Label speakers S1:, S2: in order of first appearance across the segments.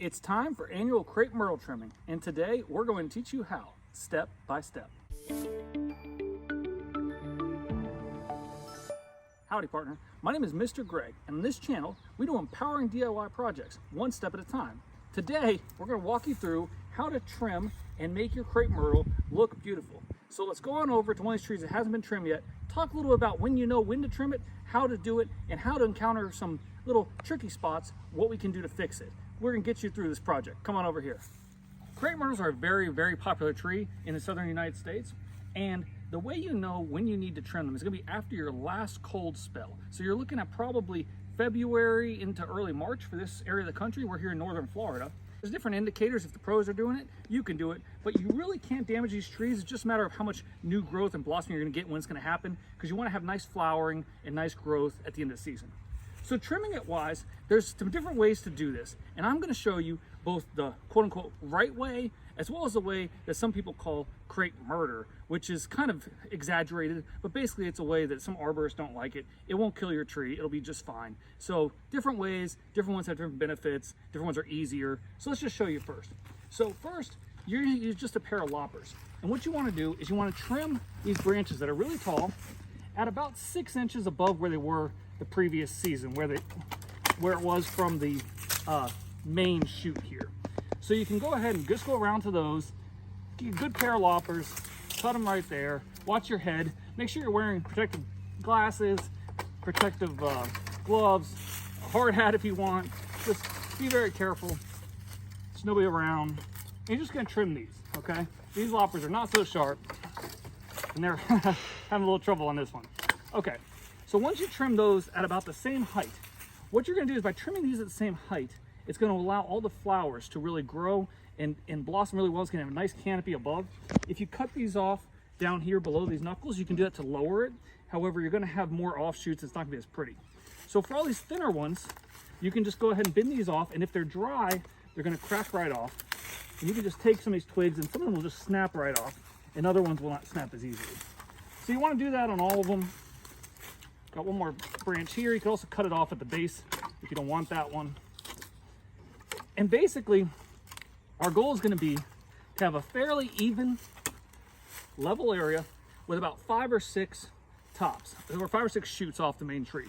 S1: It's time for annual crepe myrtle trimming, and today we're going to teach you how, step by step. Howdy partner, my name is Mr. Greg, and on this channel we do empowering DIY projects, one step at a time. Today we're going to walk you through how to trim and make your crepe myrtle look beautiful. So let's go on over to one of these trees that hasn't been trimmed yet, talk a little about when you know when to trim it, how to do it, and how to encounter some little tricky spots, what we can do to fix it. We're going to get you through this project. Come on over here. Crepe myrtles are a very, very popular tree in the southern United States, and the way you know when you need to trim them is going to be after your last cold spell. So you're looking at probably February into early March for this area of the country. We're here in northern Florida. There's different indicators. If the pros are doing it, you can do it, but you really can't damage these trees. It's just a matter of how much new growth and blossoming you're going to get when it's going to happen, because you want to have nice flowering and nice growth at the end of the season. So trimming it wise, there's some different ways to do this, and I'm going to show you both the quote-unquote right way as well as the way that some people call crepe murder, which is kind of exaggerated, but basically it's a way that some arborists don't like it. It won't kill your tree, it'll be just fine. So different ways, different ones have different benefits, different ones are easier. So let's just show you first. So first, you're going to use just a pair of loppers, and what you want to do is you want to trim these branches that are really tall at about 6 inches above where they were the previous season, where it was from the main shoot here. So you can go ahead and just go around to those, get a good pair of loppers, cut them right there, watch your head, make sure you're wearing protective glasses, protective gloves, a hard hat if you want. Just be very careful, there's nobody around. And you're just gonna trim these, okay? These loppers are not so sharp, and they're having a little trouble on this one. Okay, so once you trim those at about the same height, what you're gonna do is by trimming these at the same height, it's gonna allow all the flowers to really grow and blossom really well. It's gonna have a nice canopy above. If you cut these off down here below these knuckles, you can do that to lower it. However, you're gonna have more offshoots. It's not gonna be as pretty. So for all these thinner ones, you can just go ahead and bend these off, and if they're dry, they're gonna crack right off. And you can just take some of these twigs, and some of them will just snap right off, and other ones will not snap as easily. So you wanna do that on all of them. Got one more branch here. You can also cut it off at the base if you don't want that one. And basically, our goal is going to be to have a fairly even, level area with about 5 or 6 tops, or 5 or 6 shoots off the main tree.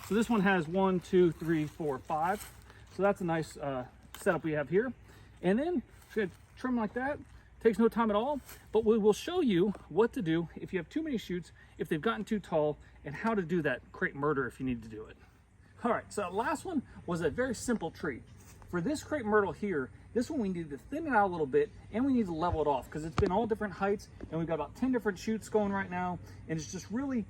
S1: So this one has 1, 2, 3, 4, 5. So that's a nice setup we have here. And then just going to trim like that. Takes no time at all, but we will show you what to do if you have too many shoots, if they've gotten too tall, and how to do that crepe murder if you need to do it. All right, so that last one was a very simple tree. For this crepe myrtle here, this one we need to thin it out a little bit, and we need to level it off because it's been all different heights, and we've got about 10 different shoots going right now, and it's just really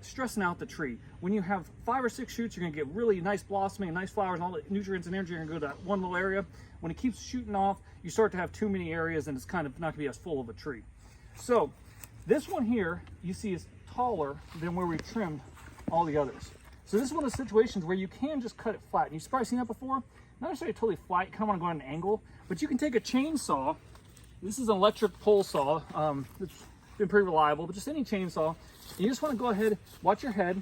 S1: stressing out the tree. When you have 5 or 6 shoots, you're gonna get really nice blossoming and nice flowers, and all the nutrients and energy are gonna go to that one little area. When it keeps shooting off, you start to have too many areas, and it's kind of not gonna be as full of a tree. So this one here, you see, is taller than where we've trimmed all the others. So this is one of the situations where you can just cut it flat. And you've probably seen that before. Not necessarily totally flat, you kind of want to go at an angle, but you can take a chainsaw. This is an electric pole saw. It's been pretty reliable, but just any chainsaw. And you just want to go ahead, watch your head.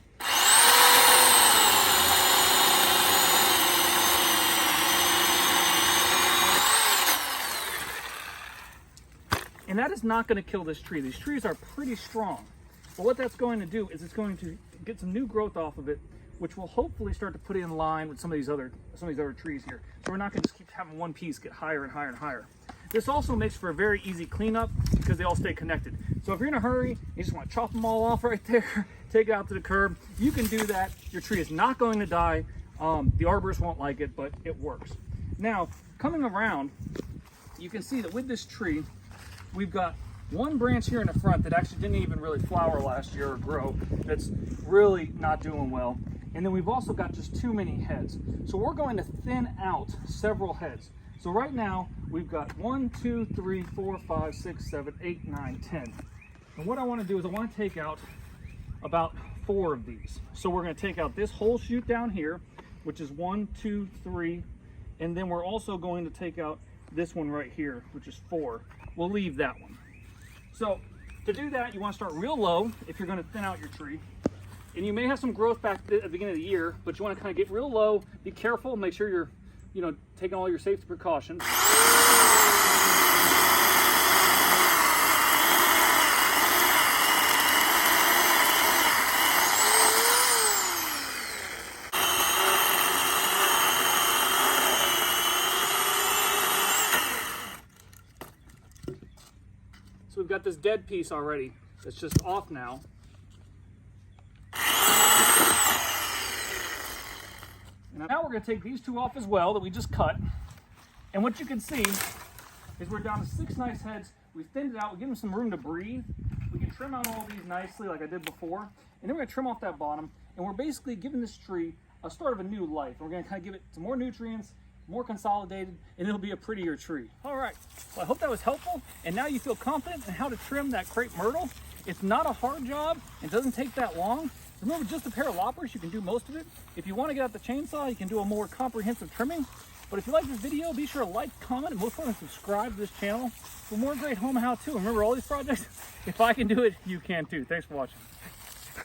S1: And that is not going to kill this tree. These trees are pretty strong. But what that's going to do is it's going to get some new growth off of it, which will hopefully start to put it in line with some of these other trees here. So we're not going to just keep having one piece get higher and higher and higher. This also makes for a very easy cleanup because they all stay connected. So if you're in a hurry, you just want to chop them all off right there, take it out to the curb, you can do that. Your tree is not going to die. The arborist won't like it, but it works. Now, coming around, you can see that with this tree, we've got one branch here in the front that actually didn't even really flower last year or grow. That's really not doing well. And then we've also got just too many heads. So we're going to thin out several heads. So right now we've got 1, 2, 3, 4, 5, 6, 7, 8, 9, 10. And what I want to do is I want to take out about 4 of these. So we're going to take out this whole shoot down here, which is 1, 2, 3. And then we're also going to take out this one right here, which is 4. We'll leave that one. So to do that, you want to start real low if you're going to thin out your tree. And you may have some growth back at the beginning of the year, but you want to kind of get real low, be careful, make sure you're taking all your safety precautions. So we've got this dead piece already that's just off now. And now we're going to take these two off as well that we just cut. And what you can see is we're down to 6 nice heads. We've thinned it out. We give them some room to breathe. We can trim out all these nicely like I did before. And then we're going to trim off that bottom. And we're basically giving this tree a start of a new life. We're going to kind of give it some more nutrients, more consolidated, and it'll be a prettier tree. All right, well, I hope that was helpful, and now you feel confident in how to trim that crepe myrtle. It's not a hard job. It doesn't take that long. Remember, just a pair of loppers, you can do most of it. If you want to get out the chainsaw, you can do a more comprehensive trimming. But if you like this video, be sure to like, comment, and most importantly, subscribe to this channel for more great home how-to. Remember, all these projects, if I can do it, you can too. Thanks for watching.